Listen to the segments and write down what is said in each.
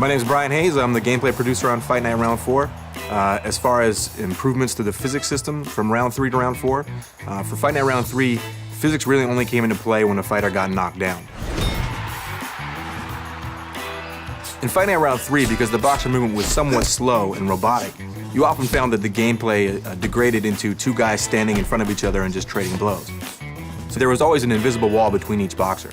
My name is Brian Hayes. I'm the gameplay producer on Fight Night Round 4. As far as improvements to the physics system from Round 3 to Round 4, for Fight Night Round 3, physics really only came into play when a fighter got knocked down. In Fight Night Round 3, because the boxer movement was somewhat slow and robotic, you often found that the gameplay degraded into two guys standing in front of each other and just trading blows. So there was always an invisible wall between each boxer.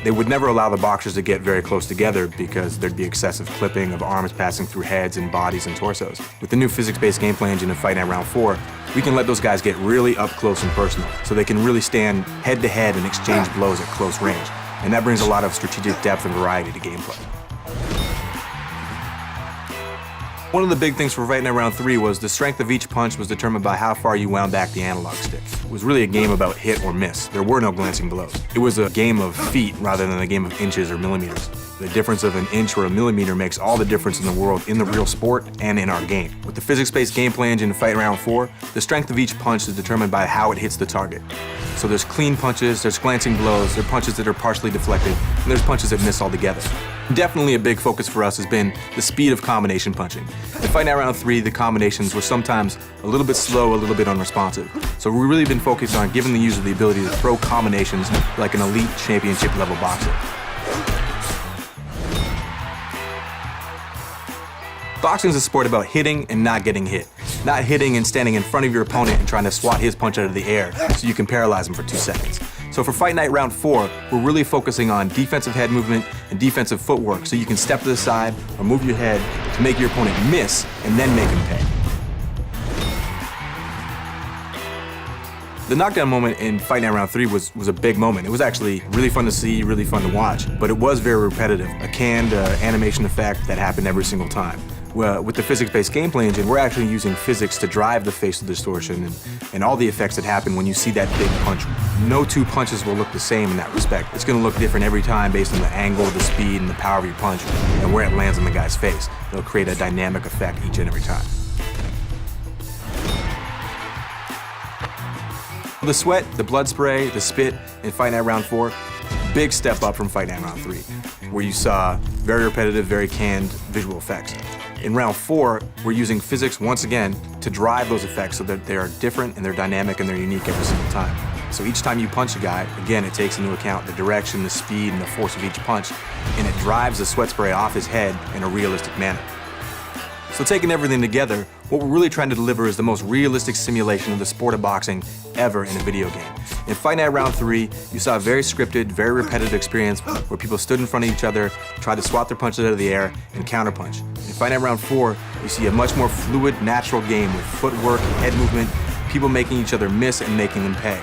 They would never allow the boxers to get very close together because there'd be excessive clipping of arms passing through heads and bodies and torsos. With the new physics-based gameplay engine in Fight Night Round 4, we can let those guys get really up close and personal, so they can really stand head-to-head and exchange blows at close range. And that brings a lot of strategic depth and variety to gameplay. One of the big things for Fight Night Round 3 was the strength of each punch was determined by how far you wound back the analog stick. It was really a game about hit or miss. There were no glancing blows. It was a game of feet rather than a game of inches or millimeters. The difference of an inch or a millimeter makes all the difference in the world in the real sport and in our game. With the physics-based gameplay engine in Fight Round 4, the strength of each punch is determined by how it hits the target. So there's clean punches, there's glancing blows, there are punches that are partially deflected, and there's punches that miss altogether. Definitely a big focus for us has been the speed of combination punching. In Fight Night Round 3, the combinations were sometimes a little bit slow, a little bit unresponsive. So we've really been focused on giving the user the ability to throw combinations like an elite championship level boxer. Boxing is a sport about hitting and not getting hit. Not hitting and standing in front of your opponent and trying to swat his punch out of the air so you can paralyze him for 2 seconds. So for Fight Night Round 4, we're really focusing on defensive head movement and defensive footwork so you can step to the side or move your head to make your opponent miss and then make him pay. The knockdown moment in Fight Night Round 3 was a big moment. It was actually really fun to see, really fun to watch, but it was very repetitive, a canned animation effect that happened every single time. Well, with the physics-based gameplay engine, we're actually using physics to drive the facial distortion and all the effects that happen when you see that big punch. No two punches will look the same in that respect. It's going to look different every time based on the angle, the speed, and the power of your punch, and where it lands on the guy's face. It'll create a dynamic effect each and every time. The sweat, the blood spray, the spit in Fight Night Round 4, big step up from Fight Night Round 3, where you saw very repetitive, very canned visual effects. In Round 4, we're using physics once again to drive those effects so that they are different and they're dynamic and they're unique every single time. So each time you punch a guy, again, it takes into account the direction, the speed, and the force of each punch, and it drives the sweat spray off his head in a realistic manner. So taking everything together, what we're really trying to deliver is the most realistic simulation of the sport of boxing ever in a video game. In Fight Night Round 3, you saw a very scripted, very repetitive experience where people stood in front of each other, tried to swat their punches out of the air, and counterpunch. In Fight Night Round 4, you see a much more fluid, natural game with footwork, head movement, people making each other miss and making them pay.